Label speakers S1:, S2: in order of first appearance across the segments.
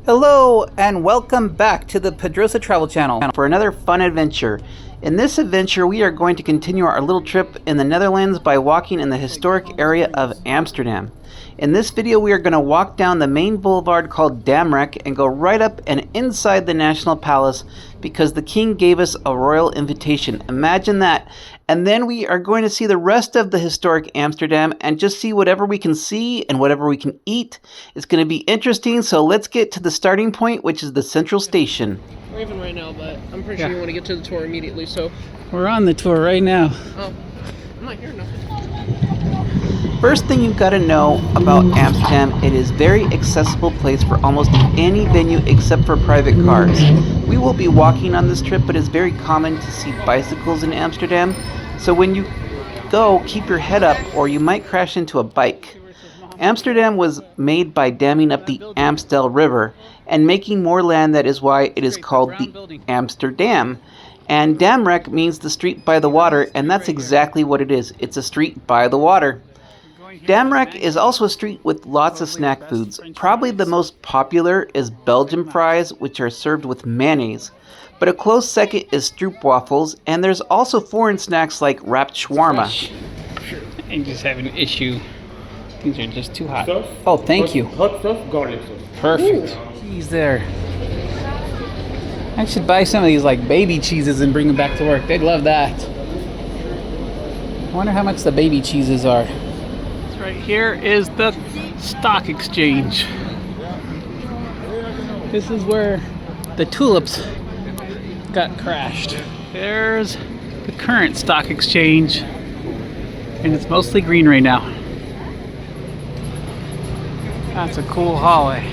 S1: Hello and welcome back to the PedrozaTravel channel for another fun adventure. In this adventure we are going to continue our little trip in the Netherlands by walking in the historic area of Amsterdam. In this video we are going to walk down the main boulevard called Damrack and go right up and inside the National Palace because the king gave us a royal invitation. Imagine that. And then we are going to see the rest of the historic Amsterdam and just see whatever we can see and whatever we can eat. It's going to be interesting, so let's get to the starting point, which is the central station.
S2: We're even right now, but I'm pretty sure you want to get to the tour immediately, so...
S1: We're on the tour right now.
S2: Oh, I'm not hearing nothing.
S1: First thing you've got to know about Amsterdam, it is a very accessible place for almost any venue except for private cars. We will be walking on this trip, but it's very common to see bicycles in Amsterdam. So when you go, keep your head up or you might crash into a bike. Amsterdam was made by damming up the Amstel River and making more land. That is why it is called the Amsterdam. And Damrack means the street by the water, and that's exactly what it is. It's a street by the water. Damrack is also a street with lots of snack foods. Probably the most popular is Belgian fries, which are served with mayonnaise. But a close second is stroopwafels, and there's also foreign snacks like wrapped shawarma.
S3: I'm just having an issue. These are just too hot.
S4: Sauce?
S1: Oh, thank you.
S4: Hot sauce, garlic sauce.
S3: Perfect. Cheese there. I should buy some of these like baby cheeses and bring them back to work. They'd love that. I wonder how much the baby cheeses are.
S2: Right here is the stock exchange.
S3: This is where the tulips got crashed.
S2: There's the current stock exchange, and it's mostly green right now. That's a cool hallway.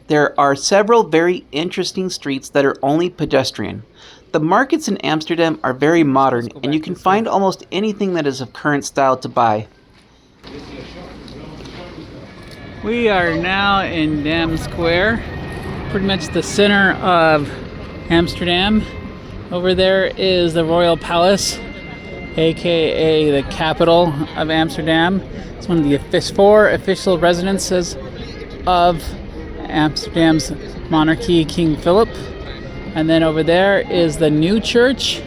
S1: There are several very interesting streets that are only pedestrian. The markets in Amsterdam are very modern, and you can find almost anything that is of current style to buy.
S3: We are now in Dam Square, pretty much the center of Amsterdam. Over there is the Royal Palace, aka the capital of Amsterdam. It's one of the four official residences of Amsterdam's monarchy, King Philip. And then over there is the new church.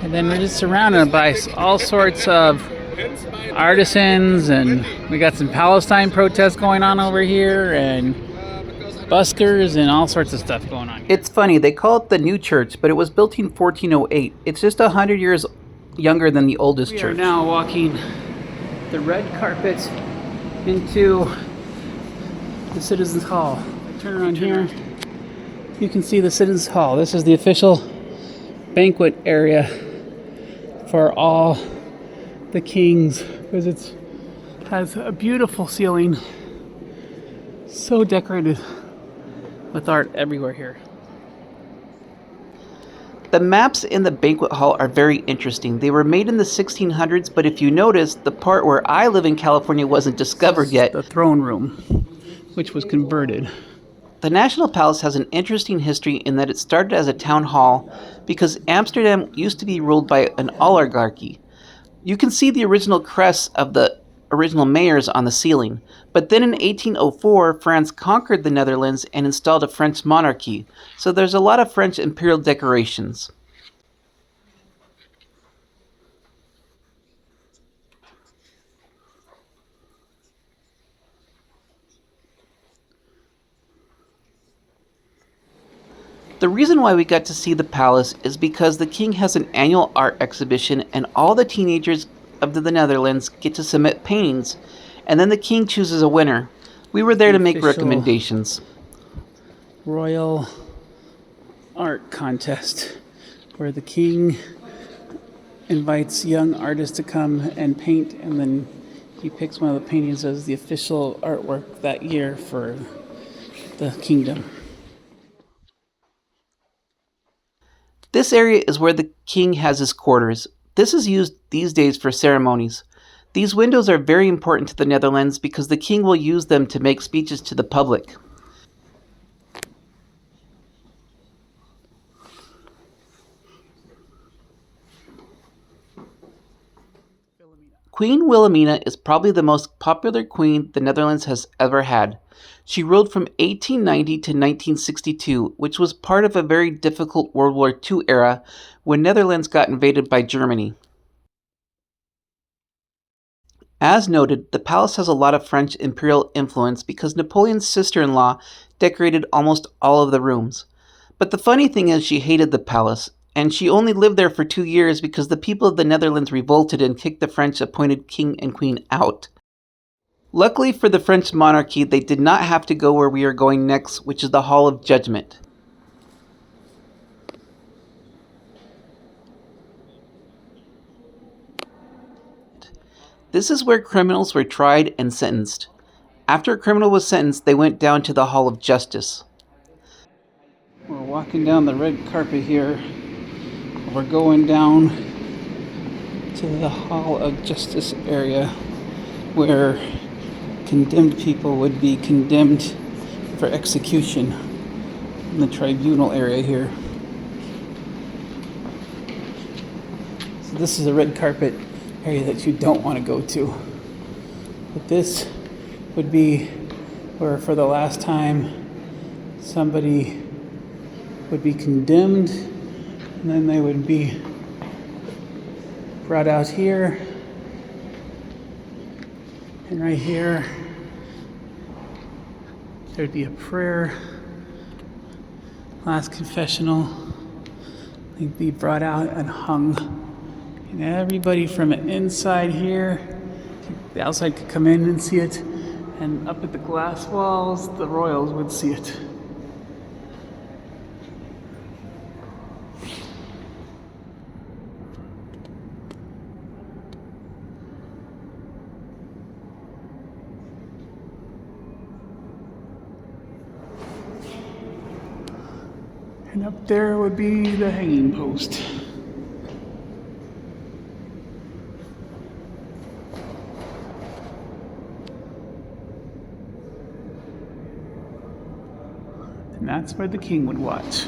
S3: And then we're just surrounded by all sorts of artisans, and we got some Palestine protests going on over here, and buskers, and all sorts of stuff going on here.
S1: It's funny, they call it the new church, but it was built in 1408. It's just 100 years younger than the oldest
S3: We
S1: church.
S3: are now walking the red carpet into the Citizens Hall. Turn around here. You can see the Citizens Hall. This is the official banquet area for all the kings, because it has a beautiful ceiling, so decorated with art everywhere here.
S1: The maps in the banquet hall are very interesting. They were made in the 1600s, but if you notice, the part where I live in California wasn't discovered yet.
S3: The throne room, which was converted.
S1: The National Palace has an interesting history in that it started as a town hall because Amsterdam used to be ruled by an oligarchy. You can see the original crests of the original mayors on the ceiling, but then in 1804 France conquered the Netherlands and installed a French monarchy, so there's a lot of French imperial decorations. The reason why we got to see the palace is because the king has an annual art exhibition and all the teenagers of the Netherlands get to submit paintings, and then the king chooses a winner. We were there to make recommendations.
S3: Royal art contest where the king invites young artists to come and paint, and then he picks one of the paintings as the official artwork that year for the kingdom.
S1: This area is where the king has his quarters. This is used these days for ceremonies. These windows are very important to the Netherlands because the king will use them to make speeches to the public. Queen Wilhelmina is probably the most popular queen the Netherlands has ever had. She ruled from 1890 to 1962, which was part of a very difficult World War II era when Netherlands got invaded by Germany. As noted, the palace has a lot of French imperial influence because Napoleon's sister-in-law decorated almost all of the rooms. But the funny thing is she hated the palace, and she only lived there for 2 years because the people of the Netherlands revolted and kicked the French-appointed king and queen out. Luckily for the French monarchy, they did not have to go where we are going next, which is the Hall of Judgment. This is where criminals were tried and sentenced. After a criminal was sentenced, they went down to the Hall of Justice.
S2: We're walking down the red carpet here. We're going down to the Hall of Justice area where condemned people would be condemned for execution in the tribunal area here. So this is a red carpet area that you don't want to go to. But this would be where for the last time somebody would be condemned, and then they would be brought out here, and right here there'd be a prayer, last confessional. They'd be brought out and hung, and everybody from inside here, the outside could come in and see it, and up at the glass walls the royals would see it. And up there would be the hanging post. And that's where the king would watch.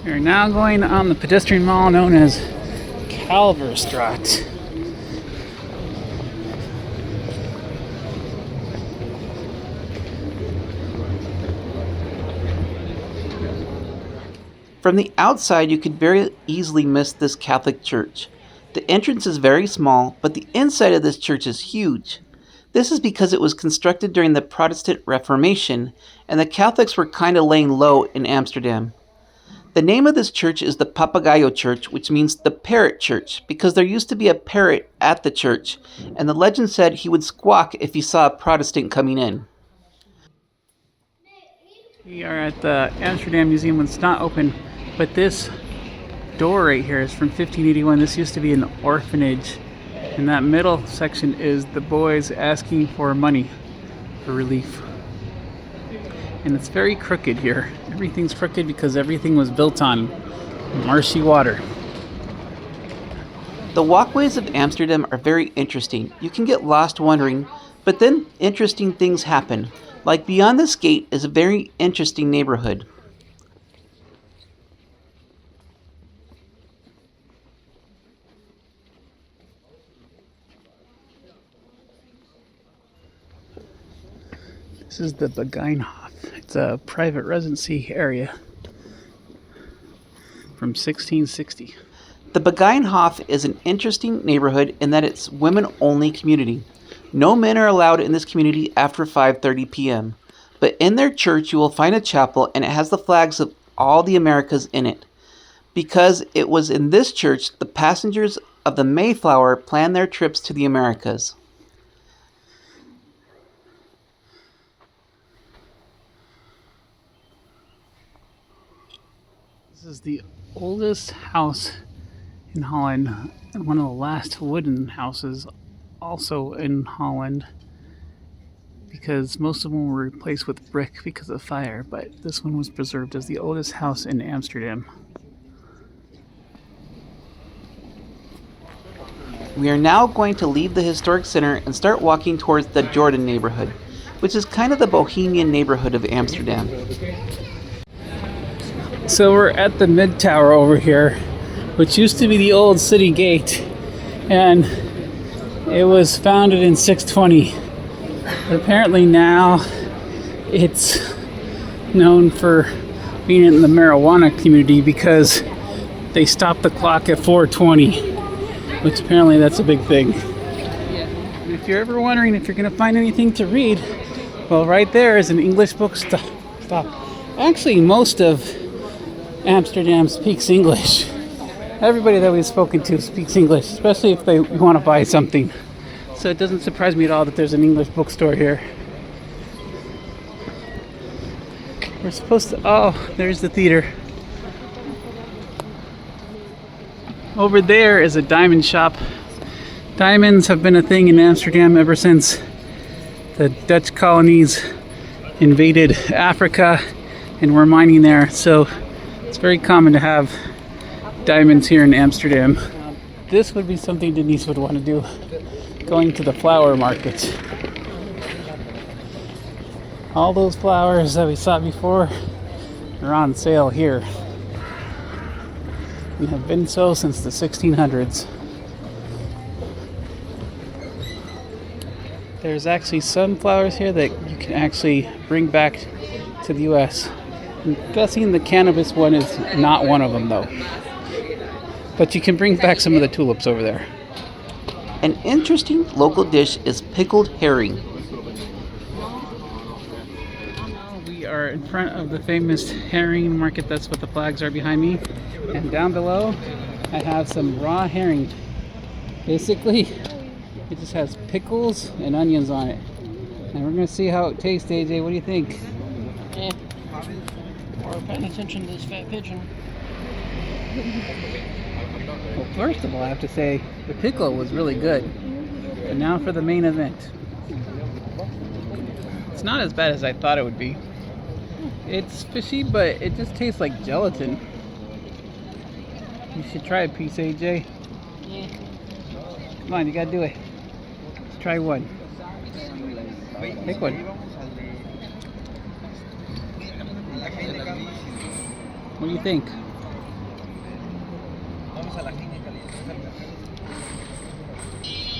S2: We're now going on the pedestrian mall known as Kalverstraat.
S1: From the outside, you could very easily miss this Catholic church. The entrance is very small, but the inside of this church is huge. This is because it was constructed during the Protestant Reformation, and the Catholics were kind of laying low in Amsterdam. The name of this church is the Papagayo Church, which means the Parrot Church, because there used to be a parrot at the church, and the legend said he would squawk if he saw a Protestant coming in.
S2: We are at the Amsterdam Museum when it's not open, but this door right here is from 1581. This used to be an orphanage, and that middle section is the boys asking for money for relief. And it's very crooked here. Everything's crooked because everything was built on marshy water.
S1: The walkways of Amsterdam are very interesting. You can get lost wandering, but then interesting things happen. Like beyond this gate is a very interesting neighborhood.
S2: This is the Begijnhof. It's a private residency area from 1660.
S1: The Begijnhof is an interesting neighborhood in that it's women-only community. No men are allowed in this community after 5:30 p.m. But in their church you will find a chapel, and it has the flags of all the Americas in it. Because it was in this church the passengers of the Mayflower planned their trips to the Americas.
S2: This is the oldest house in Holland, and one of the last wooden houses also in Holland, because most of them were replaced with brick because of fire, but this one was preserved as the oldest house in Amsterdam.
S1: We are now going to leave the historic center and start walking towards the Jordan neighborhood, which is kind of the bohemian neighborhood of Amsterdam.
S2: So we're at the mid tower over here, which used to be the old city gate, and
S3: It was founded in 620, but apparently now it's known for being in the marijuana community because they stopped the clock at 4:20, which apparently that's a big thing. And if you're ever wondering if you're going to find anything to read, well, right there is an English bookstop. Actually, most of Amsterdam speaks English. Everybody that we've spoken to speaks English, especially if they want to buy something. So it doesn't surprise me at all that there's an English bookstore here. We're supposed to... Oh, there's the theater. Over there is a diamond shop. Diamonds have been a thing in Amsterdam ever since the Dutch colonies invaded Africa and were mining there. So it's very common to have diamonds here in Amsterdam. This would be something Denise would want to do, going to the flower market. All those flowers that we saw before are on sale here. And have been so since the 1600s. There's actually some flowers here that you can actually bring back to the US. I'm guessing the cannabis one is not one of them though. But you can bring back some of the tulips over there.
S1: An interesting local dish is pickled herring.
S3: We are in front of the famous herring market. That's what the flags are behind me. And down below, I have some raw herring. Basically, it just has pickles and onions on it. And we're gonna see how it tastes, AJ. What do you think?
S4: Yeah. Or paying attention to this fat pigeon.
S3: Well, first of all, I have to say the pickle was really good. And now for the main event. It's not as bad as I thought it would be. It's fishy, but it just tastes like gelatin. You should try a piece, AJ.
S4: Yeah.
S3: Come on, you gotta do it. Let's try one. Take one. What do you think?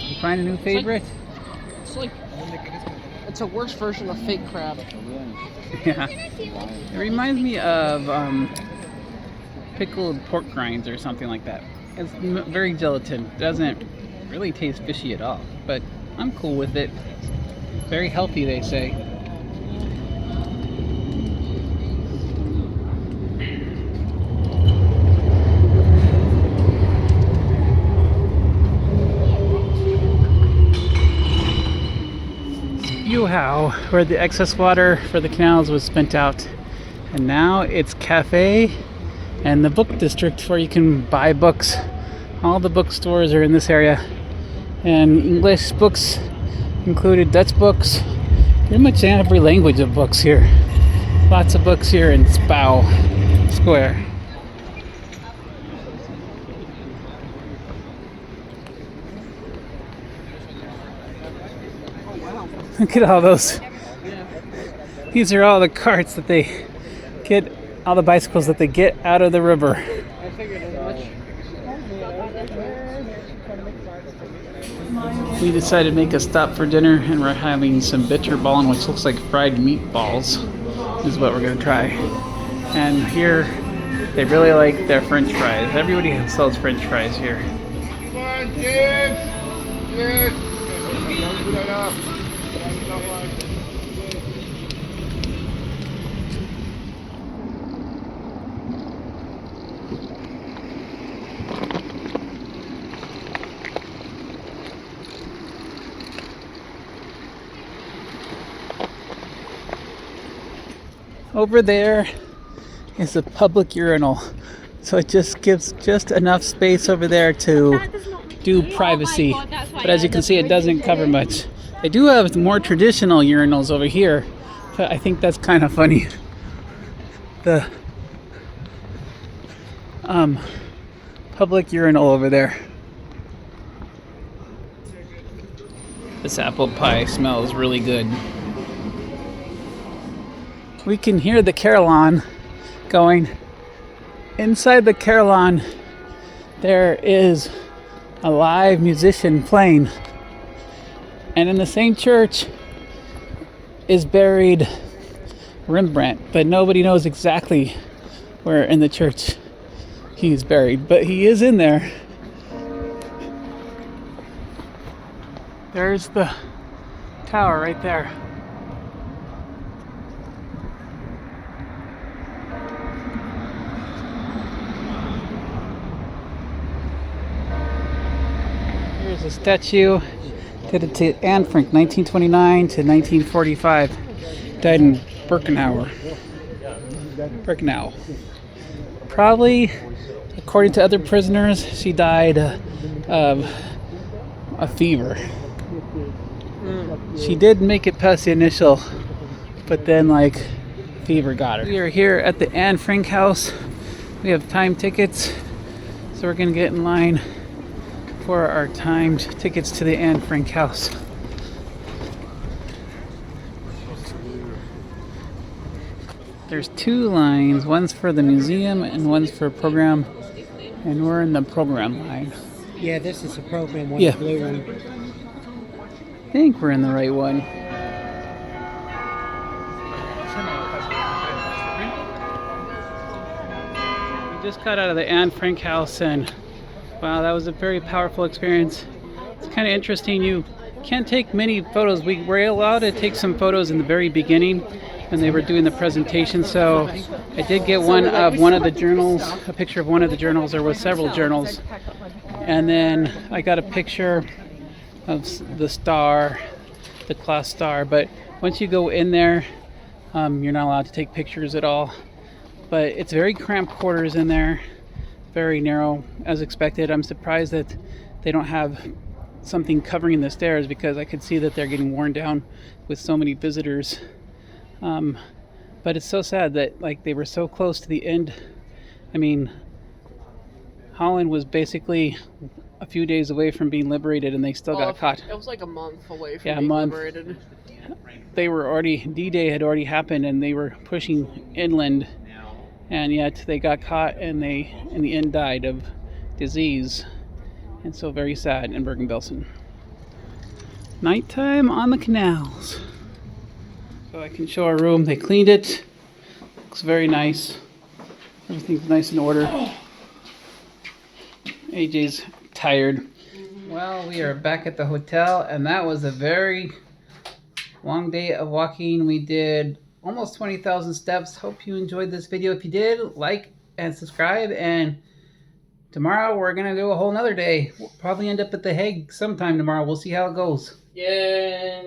S3: You find a new favorite?
S4: It's a worse version of fake crab.
S3: Yeah. It reminds me of pickled pork rinds or something like that. It's very gelatin. Doesn't really taste fishy at all, but I'm cool with it. Very healthy, they say. How where the excess water for the canals was spent out, and now it's cafe and the book district where you can buy books. All the bookstores are in this area, and English books included, Dutch books, pretty much every language of books here. Lots of books here in Spouw Square. Look at all those. These are all the carts that they get, all the bicycles that they get out of the river. We decided to make a stop for dinner, and we're having some bitterballen, which looks like fried meatballs, is what we're going to try. And here, they really like their french fries. Everybody sells french fries here. Over there is a public urinal, so it just gives just enough space over there to do privacy. But as you can see, it doesn't cover much. They do have more traditional urinals over here, but I think that's kind of funny. The public urinal over there. This apple pie smells really good. We can hear the carillon going. Inside the carillon, there is a live musician playing. And in the same church is buried Rembrandt, but nobody knows exactly where in the church he is buried, but he is in there. There's the tower right there. Here's a statue dedicated to Anne Frank, 1929 to 1945. Died in Birkenau. Probably, according to other prisoners, she died of a fever. She did make it past the initial, but then like fever got her. We are here at the Anne Frank house. We have time tickets, so we're gonna get in line for our timed tickets to the Anne Frank house. There's two lines, one's for the museum and one's for a program, and we're in the program line.
S4: Yeah, this is a program one,
S3: Yeah.
S4: the blue one.
S3: I think we're in the right one. We just got out of the Anne Frank house, and wow, that was a very powerful experience. It's kind of interesting. You can't take many photos. We were allowed to take some photos in the very beginning when they were doing the presentation, so I did get one of the journals, a picture of one of the journals. There were several journals, and then I got a picture of the star, the class star. But once you go in there, you're not allowed to take pictures at all. But it's very cramped quarters in there, very narrow as expected. I'm surprised that they don't have something covering the stairs, because I could see that they're getting worn down with so many visitors. But it's so sad that like they were so close to the end. I mean, Holland was basically a few days away from being liberated, and they still got caught.
S4: It was like a month away from
S3: Yeah, a
S4: being
S3: month.
S4: liberated.
S3: They were already, D-Day had already happened, and they were pushing inland, and yet they got caught, and they in the end died of disease. And so very sad in Bergen-Belsen. Nighttime on the canals. So I can show our room. They cleaned it. Looks very nice. Everything's nice in order. AJ's tired. Well, we are back at the hotel, and that was a very long day of walking. We did almost 20,000 steps. Hope you enjoyed this video. If you did, like and subscribe, and tomorrow we're gonna do a whole nother day. We'll probably end up at The Hague sometime tomorrow. We'll see how it goes.
S4: Yeah.